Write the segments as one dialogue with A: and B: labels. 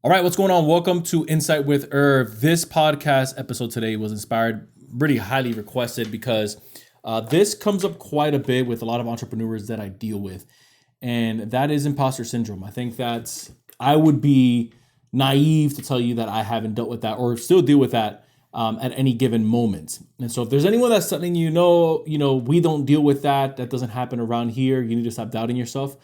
A: All right, what's going on? Welcome to Insight with Irv. This podcast episode today was inspired, really highly requested because this comes up quite a bit with a lot of entrepreneurs that I deal with, and that is imposter syndrome. I would be naive to tell you that I haven't dealt with that or still deal with that at any given moment. And so if there's anyone that's telling we don't deal with that, that doesn't happen around here, you need to stop doubting yourself.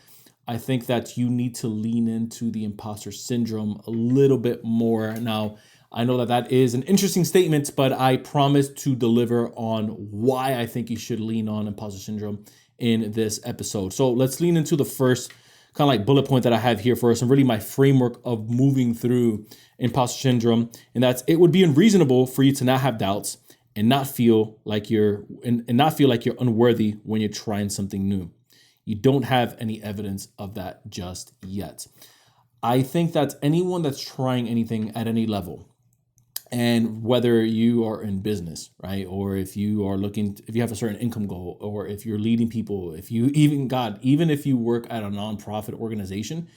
A: I think that you need to lean into the imposter syndrome a little bit more. Now, I know that that is an interesting statement, but I promise to deliver on why I think you should lean on imposter syndrome in this episode. So let's lean into the first kind of like bullet point that I have here for us, and really my framework of moving through imposter syndrome. And that's, it would be unreasonable for you to not have doubts and not feel like you're unworthy when you're trying something new. You don't have any evidence of that just yet. I think that anyone that's trying anything at any level, and whether you are in business, right? Or if you have a certain income goal, or if you're leading people, even if you work at a nonprofit organization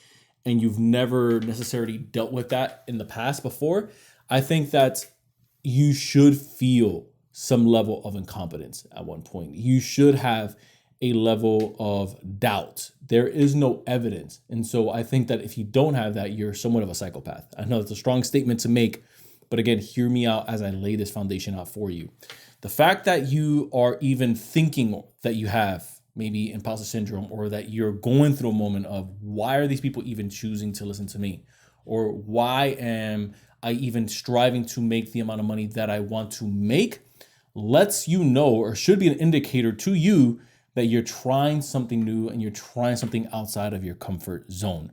A: and you've never necessarily dealt with that in the past before, I think that you should feel some level of incompetence at one point. You should have a level of doubt. There is no evidence. And so I think that if you don't have that, you're somewhat of a psychopath. I know it's a strong statement to make, but again, hear me out as I lay this foundation out for you. The fact that you are even thinking that you have maybe imposter syndrome, or that you're going through a moment of, why are these people even choosing to listen to me? Or why am I even striving to make the amount of money that I want to make? Lets you know, or should be an indicator to you, that you're trying something new and you're trying something outside of your comfort zone.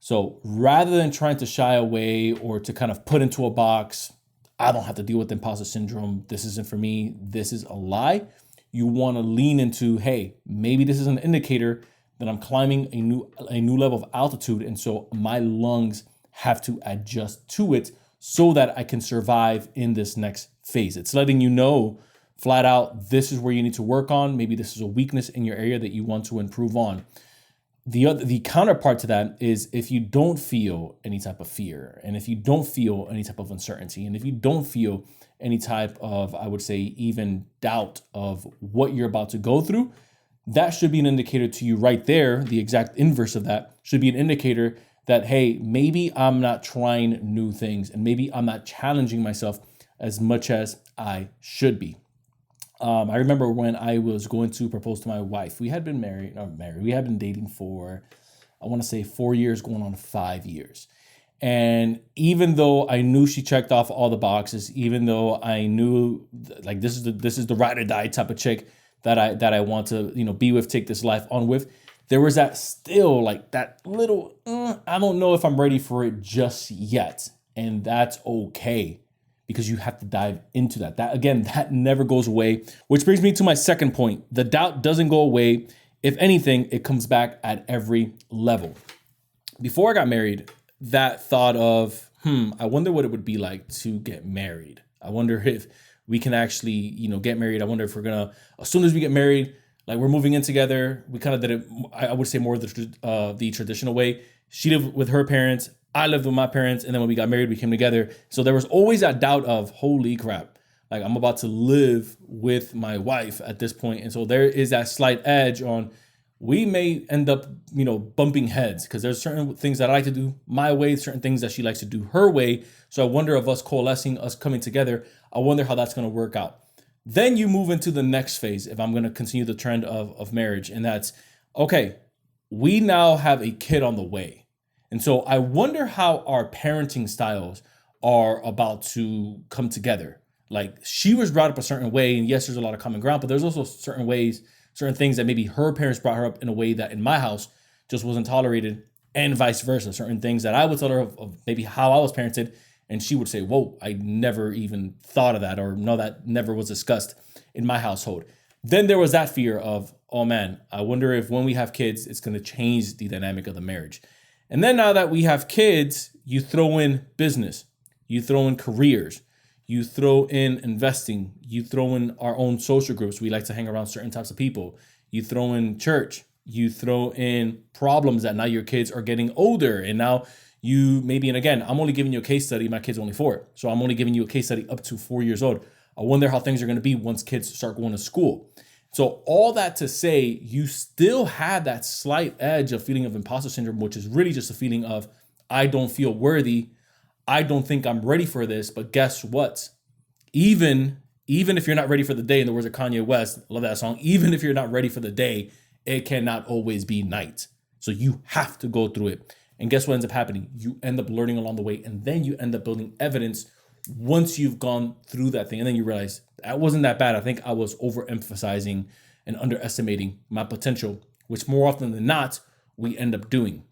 A: So rather than trying to shy away or to kind of put into a box, I don't have to deal with imposter syndrome, this isn't for me, this is a lie, you want to lean into, hey, maybe this is an indicator that I'm climbing a new level of altitude, and so my lungs have to adjust to it so that I can survive in this next phase. It's letting you know flat out, this is where you need to work on. Maybe this is a weakness in your area that you want to improve on. The counterpart to that is, if you don't feel any type of fear, and if you don't feel any type of uncertainty, and if you don't feel any type of, I would say, even doubt of what you're about to go through, that should be an indicator to you right there. The exact inverse of that should be an indicator that, hey, maybe I'm not trying new things, and maybe I'm not challenging myself as much as I should be. I remember when I was going to propose to my wife, we had been we had been dating for, I want to say 4 years, going on 5 years. And even though I knew she checked off all the boxes, even though I knew like this is the ride or die type of chick that I want to, be with, take this life on with, there was that still like that little, I don't know if I'm ready for it just yet. And that's okay, because you have to dive into that. That never goes away, which brings me to my second point. The doubt doesn't go away. If anything, it comes back at every level. Before I got married, that thought of, I wonder what it would be like to get married. I wonder if we can actually, get married. I wonder if we're gonna, as soon as we get married, like we're moving in together. We kind of did it, I would say, more the traditional way. She lived with her parents, I lived with my parents, and then when we got married, we came together. So there was always that doubt of, holy crap, like I'm about to live with my wife at this point. And so there is that slight edge on, we may end up, bumping heads, because there's certain things that I like to do my way, certain things that she likes to do her way. So I wonder of us coalescing, us coming together, I wonder how that's going to work out. Then you move into the next phase, if I'm going to continue the trend of marriage, and that's, okay, we now have a kid on the way. And so I wonder how our parenting styles are about to come together. Like, she was brought up a certain way, and yes, there's a lot of common ground, but there's also certain things that maybe her parents brought her up in a way that in my house just wasn't tolerated, and vice versa. Certain things that I would tell her of maybe how I was parented, and she would say, whoa, I never even thought of that, or no, that never was discussed in my household. Then there was that fear of, oh man, I wonder if when we have kids, it's going to change the dynamic of the marriage. And then now that we have kids, you throw in business, you throw in careers, you throw in investing, you throw in our own social groups. We like to hang around certain types of people. You throw in church, you throw in problems that now your kids are getting older, and now You maybe, and again, I'm only giving you a case study. My kid's only 4. So I'm only giving you a case study up to 4 years old. I wonder how things are going to be once kids start going to school. So all that to say, you still have that slight edge of feeling of imposter syndrome, which is really just a feeling of, I don't feel worthy. I don't think I'm ready for this. But guess what? Even if you're not ready for the day, in the words of Kanye West, I love that song, even if you're not ready for the day, it cannot always be night. So you have to go through it. And guess what ends up happening? You end up learning along the way, and then you end up building evidence once you've gone through that thing. And then you realize that wasn't that bad. I think I was overemphasizing and underestimating my potential, which more often than not, we end up doing.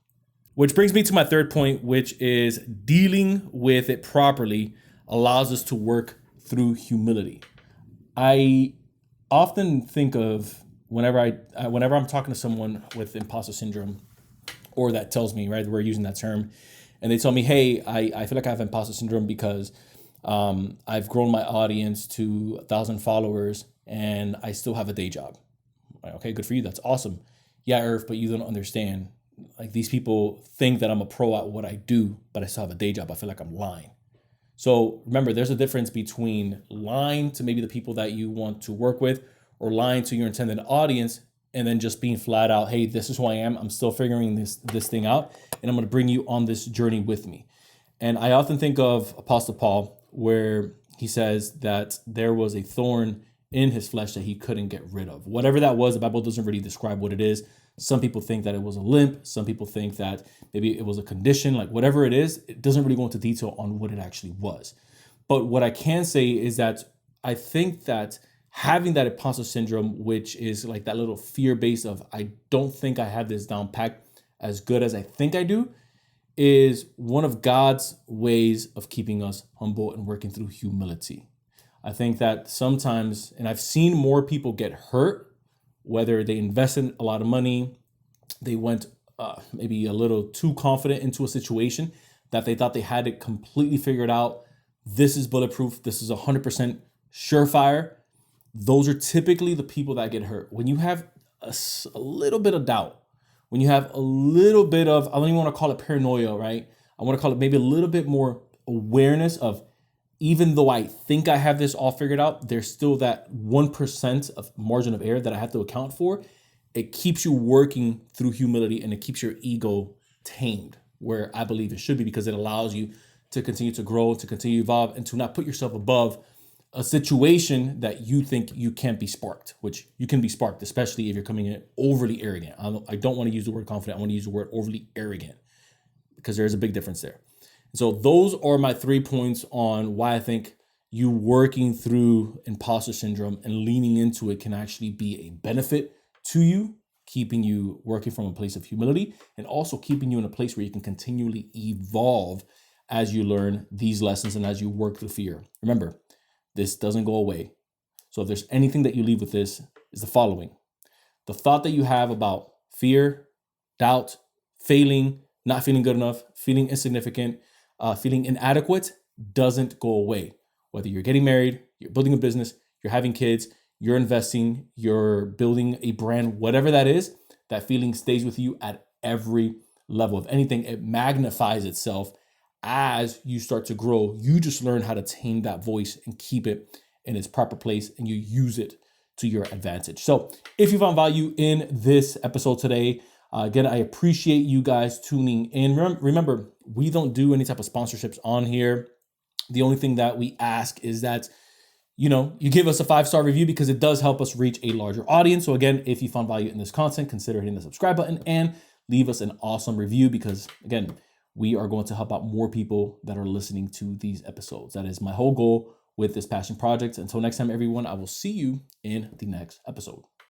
A: Which brings me to my third point, which is dealing with it properly allows us to work through humility. I often think of whenever I'm talking to someone with imposter syndrome, or that tells me, right, we're using that term, and they tell me, hey, I feel like I have imposter syndrome because I've grown my audience to 1,000 followers and I still have a day job. Like, okay, good for you. That's awesome. Yeah, Irv, but you don't understand. Like, these people think that I'm a pro at what I do, but I still have a day job. I feel like I'm lying. So remember, there's a difference between lying to maybe the people that you want to work with, or lying to your intended audience, and then just being flat out, hey, this is who I am. I'm still figuring this thing out, and I'm going to bring you on this journey with me. And I often think of Apostle Paul, where he says that there was a thorn in his flesh that he couldn't get rid of. Whatever that was, the Bible doesn't really describe what it is. Some people think that it was a limp. Some people think that maybe it was a condition. Like, whatever it is, it doesn't really go into detail on what it actually was. But what I can say is that I think that having that imposter syndrome, which is like that little fear base of, I don't think I have this down packed as good as I think I do, is one of God's ways of keeping us humble and working through humility. I think that sometimes, and I've seen more people get hurt, whether they invested a lot of money, they went maybe a little too confident into a situation that they thought they had it completely figured out. This is bulletproof. This is 100% surefire. Those are typically the people that get hurt. When you have a little bit of doubt, when you have a little bit of, I don't even want to call it paranoia, right? I want to call it maybe a little bit more awareness of, even though I think I have this all figured out, there's still that 1% of margin of error that I have to account for. It keeps you working through humility, and it keeps your ego tamed where I believe it should be, because it allows you to continue to grow, to continue to evolve, and to not put yourself above a situation that you think you can't be sparked, which you can be sparked, especially if you're coming in overly arrogant. I don't want to use the word confident. I want to use the word overly arrogant, because there is a big difference there. So those are my 3 points on why I think you working through imposter syndrome and leaning into it can actually be a benefit to you, keeping you working from a place of humility, and also keeping you in a place where you can continually evolve as you learn these lessons and as you work through fear. Remember, this doesn't go away. So if there's anything that you leave with this, is the following. The thought that you have about fear, doubt, failing, not feeling good enough, feeling insignificant, feeling inadequate doesn't go away. Whether you're getting married, you're building a business, you're having kids, you're investing, you're building a brand, whatever that is, that feeling stays with you at every level. If anything, it magnifies itself as you start to grow. You just learn how to tame that voice and keep it in its proper place, and you use it to your advantage. So if you found value in this episode today, again, I appreciate you guys tuning in. Remember, we don't do any type of sponsorships on here. The only thing that we ask is that, you give us a 5-star review, because it does help us reach a larger audience. So again, if you found value in this content, consider hitting the subscribe button and leave us an awesome review, because again, we are going to help out more people that are listening to these episodes. That is my whole goal with this passion project. Until next time, everyone, I will see you in the next episode.